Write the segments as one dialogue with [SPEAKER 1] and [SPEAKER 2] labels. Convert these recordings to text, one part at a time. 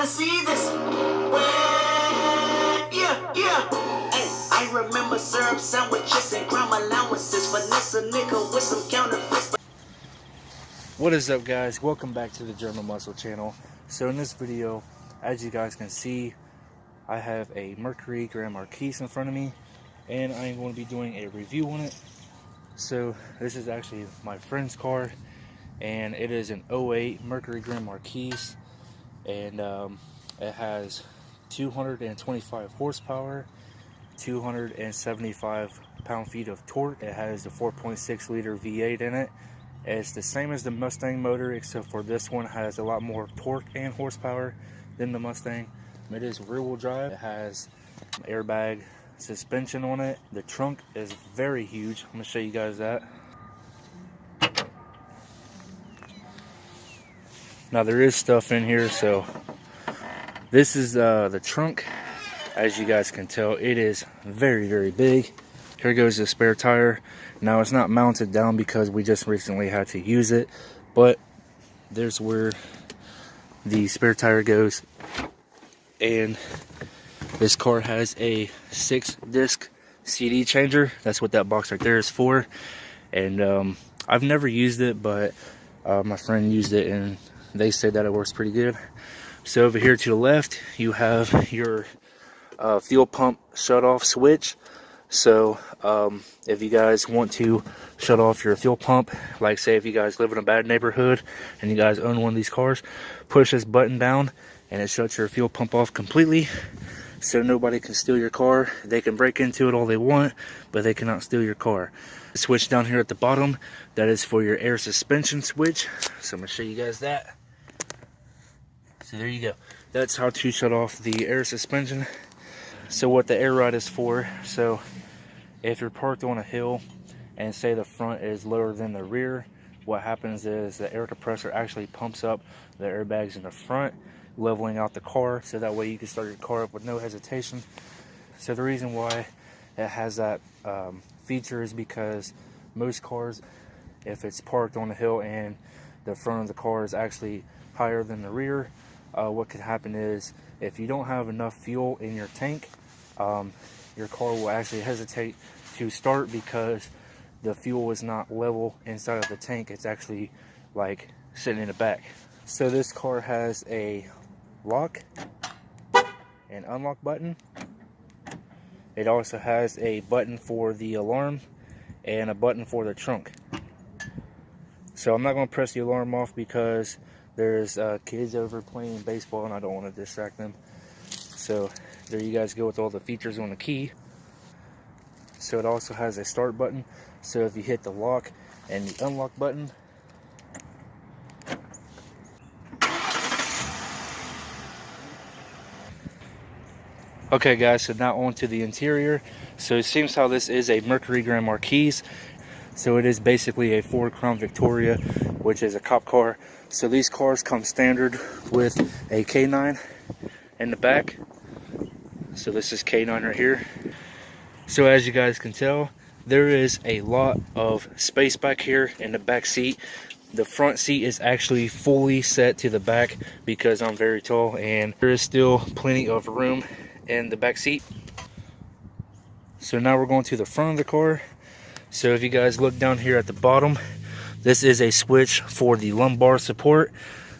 [SPEAKER 1] gotta see this. Yeah. Hey, I remember syrup sandwiches and crime allowances. Finesse a nigga with some counterfeits.
[SPEAKER 2] What is up, guys? Welcome back to the German Muscle channel. So in this video, as you guys can see, I have a Mercury Grand Marquis in front of me, and I am going to be doing a review on it. So this is actually my friend's car, and it is an 08 Mercury Grand Marquis, and it has 225 horsepower, 275 pound-feet of torque. It has the 4.6 liter V8 in it. It's the same as the Mustang motor, except for this one has a lot more torque and horsepower than the Mustang. It is rear-wheel drive. It has airbag suspension on it. The trunk is very huge. I'm going to show you guys that. Now there is stuff in here, so this is the trunk. As you guys can tell, it is very, very big. Here goes the spare tire. Now it's not mounted down because we just recently had to use it, but there's where the spare tire goes. And this car has a 6-disc CD changer. That's what that box right there is for. And I've never used it, but my friend used it and they said that it works pretty good. So over here to the left, you have your fuel pump shut off switch. So if you guys want to shut off your fuel pump, like say if you guys live in a bad neighborhood and you guys own one of these cars, push this button down and it shuts your fuel pump off completely, so nobody can steal your car. They can break into it all they want, but they cannot steal your car. The switch down here at the bottom, that is for your air suspension switch. So I'm going to show you guys that. So there you go. That's how to shut off the air suspension. So what the air ride is for, so if you're parked on a hill and say the front is lower than the rear, what happens is the air compressor actually pumps up the airbags in the front, leveling out the car, so that way you can start your car up with no hesitation. So the reason why it has that feature is because most cars, if it's parked on a hill and the front of the car is actually higher than the rear, what could happen is if you don't have enough fuel in your tank, your car will actually hesitate to start because the fuel is not level inside of the tank. It's actually like sitting in the back. So this car has a lock and unlock button. It also has a button for the alarm and a button for the trunk. So I'm not going to press the alarm off because there's kids over playing baseball and I don't want to distract them. So there you guys go with all the features on the key. So it also has a start button. So if you hit the lock and the unlock button, okay guys, so now on to the interior. So it seems how this is a Mercury Grand Marquis. So it is basically a Ford Crown Victoria, which is a cop car. So these cars come standard with a K9 in the back. So this is K9 right here. So as you guys can tell, there is a lot of space back here in the back seat. The front seat is actually fully set to the back because I'm very tall, and there is still plenty of room in the back seat. So now we're going to the front of the car. So if you guys look down here at the bottom, this is a switch for the lumbar support.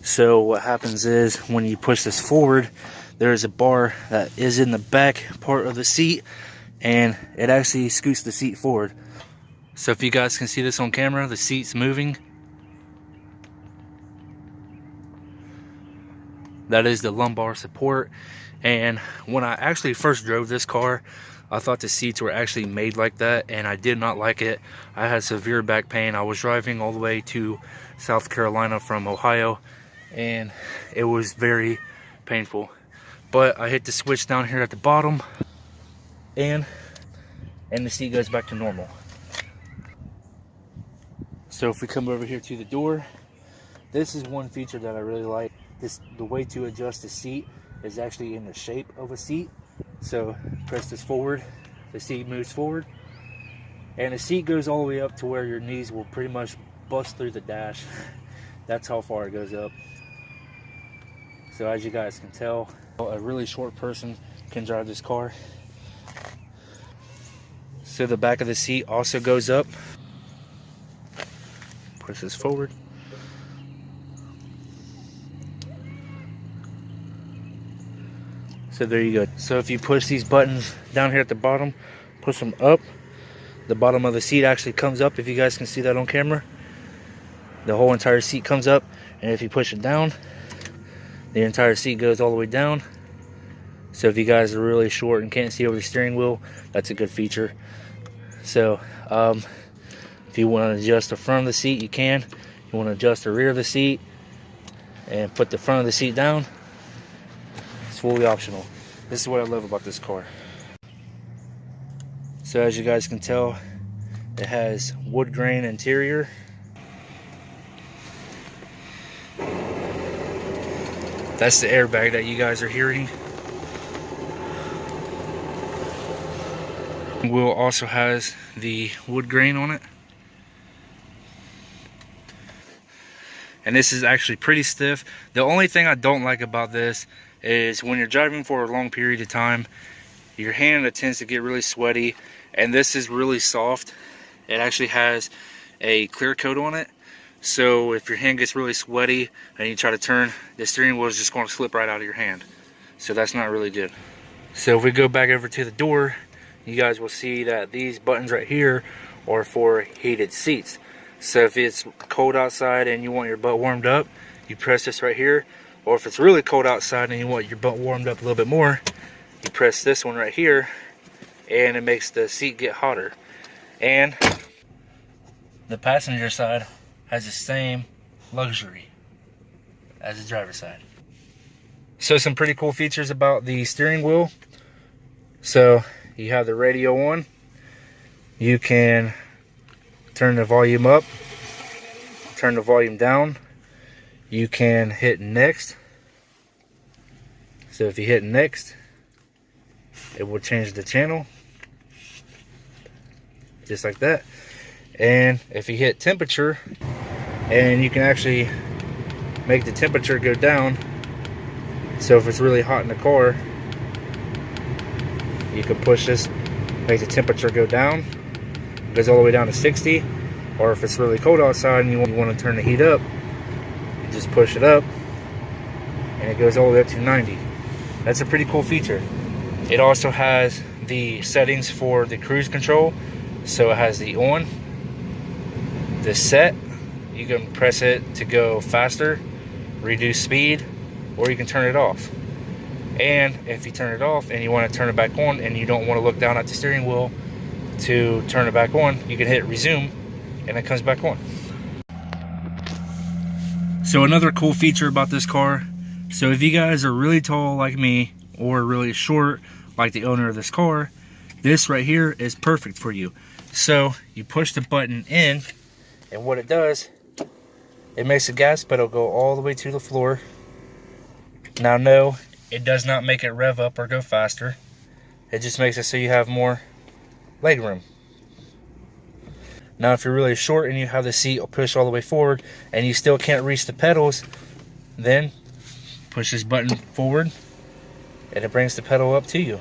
[SPEAKER 2] So what happens is when you push this forward, there is a bar that is in the back part of the seat, and it actually scoots the seat forward. So if you guys can see this on camera, the seat's moving. That is the lumbar support. And when I actually first drove this car, I thought the seats were actually made like that, and I did not like it. I had severe back pain. I was driving all the way to South Carolina from Ohio, and it was very painful. But I hit the switch down here at the bottom, and the seat goes back to normal. So if we come over here to the door, this is one feature that I really like. The way to adjust the seat is actually in the shape of a seat. So press this forward, the seat moves forward, and the seat goes all the way up to where your knees will pretty much bust through the dash. That's how far it goes up. So as you guys can tell, a really short person can drive this car. So the back of the seat also goes up. Push this forward. So there you go. So if you push these buttons down here at the bottom, push them up, the bottom of the seat actually comes up. If you guys can see that on camera, the whole entire seat comes up. And if you push it down, the entire seat goes all the way down. So if you guys are really short and can't see over the steering wheel, that's a good feature. So if you want to adjust the front of the seat, you can. You want to adjust the rear of the seat and put the front of the seat down, it's fully optional. This is what I love about this car. So as you guys can tell, it has wood grain interior. That's the airbag that you guys are hearing. Wheel also has the wood grain on it. And this is actually pretty stiff. The only thing I don't like about this is when you're driving for a long period of time, your hand tends to get really sweaty, and this is really soft. It actually has a clear coat on it. So if your hand gets really sweaty and you try to turn, the steering wheel is just going to slip right out of your hand. So that's not really good. So if we go back over to the door, you guys will see that these buttons right here are for heated seats. So if it's cold outside and you want your butt warmed up, you press this right here. Or if it's really cold outside and you want your butt warmed up a little bit more, you press this one right here, and it makes the seat get hotter. And the passenger side has the same luxury as the driver's side. So some pretty cool features about the steering wheel. So you have the radio on. You can turn the volume up, turn the volume down. You can hit next. So if you hit next, it will change the channel. Just like that. And if you hit temperature, and you can actually make the temperature go down. So if it's really hot in the car, you can push this, make the temperature go down. It goes all the way down to 60. Or if it's really cold outside and you want to turn the heat up, you just push it up and it goes all the way up to 90. That's a pretty cool feature. It also has the settings for the cruise control. So it has the on, the set. You can press it to go faster, reduce speed, or you can turn it off. And if you turn it off and you want to turn it back on and you don't want to look down at the steering wheel to turn it back on, you can hit resume and it comes back on. So another cool feature about this car, so if you guys are really tall like me or really short like the owner of this car, this right here is perfect for you. So you push the button in, and what it does, it makes the gas pedal go all the way to the floor. Now no, it does not make it rev up or go faster. It just makes it so you have more leg room. Now if you're really short and you have the seat pushed all the way forward and you still can't reach the pedals, then push this button forward and it brings the pedal up to you.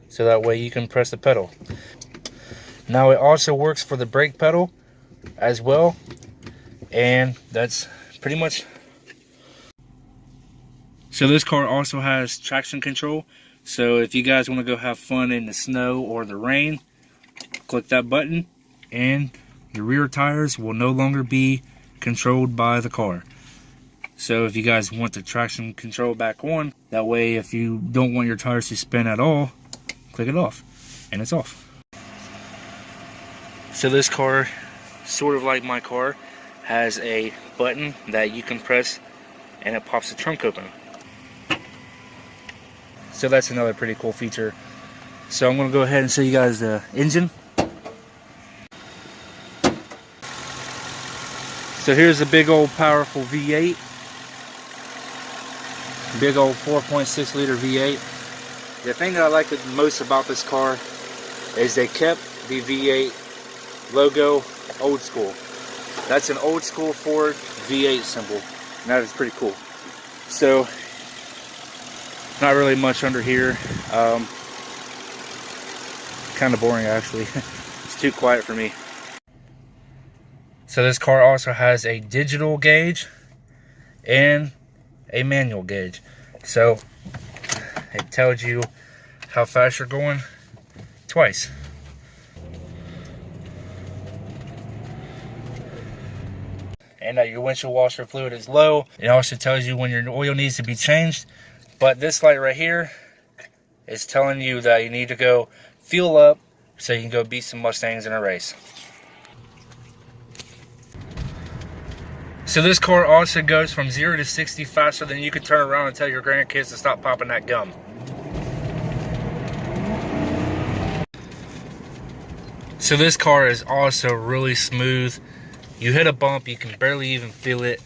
[SPEAKER 2] So that way you can press the pedal. Now it also works for the brake pedal as well. And that's pretty much. So this car also has traction control. So if you guys want to go have fun in the snow or the rain, click that button and the rear tires will no longer be controlled by the car. So if you guys want the traction control back on, that way if you don't want your tires to spin at all, click it off and it's off. So this car, sort of like my car, has a button that you can press and it pops the trunk open. So that's another pretty cool feature. So I'm going to go ahead and show you guys the engine. So here's a big old powerful V8. Big old 4.6 liter V8. The thing that I like the most about this car is they kept the V8 logo old school. That's an old school Ford V8 symbol, and that is pretty cool. So not really much under here. Kind of boring actually. It's too quiet for me. So this car also has a digital gauge and a manual gauge. So it tells you how fast you're going twice. And that your windshield washer fluid is low. It also tells you when your oil needs to be changed. But this light right here is telling you that you need to go fuel up so you can go beat some Mustangs in a race. So this car also goes from 0 to 60 faster than you can turn around and tell your grandkids to stop popping that gum. So this car is also really smooth. You hit a bump, you can barely even feel it.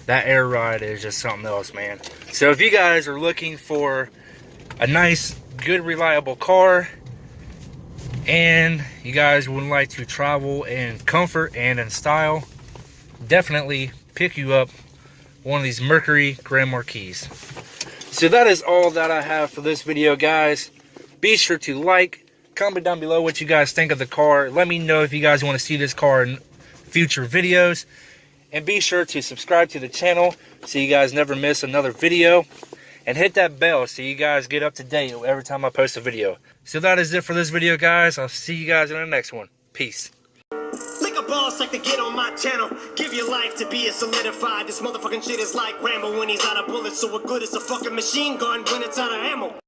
[SPEAKER 2] That air ride is just something else, man. So if you guys are looking for a nice, good, reliable car, and you guys would like to travel in comfort and in style, definitely pick you up one of these Mercury Grand Marquis. So that is all that I have for this video, guys. Be sure to like, comment down below what you guys think of the car. Let me know if you guys want to see this car in future videos. And be sure to subscribe to the channel so you guys never miss another video. And hit that bell so you guys get up to date every time I post a video. So that is it for this video, guys. I'll see you guys in the next one. Peace.
[SPEAKER 3] Lick a boss like to get on my channel. Give your life to be a solidified. This motherfucking shit is like Rambo when he's out of bullets. So what good is a fucking machine gun when it's out of ammo?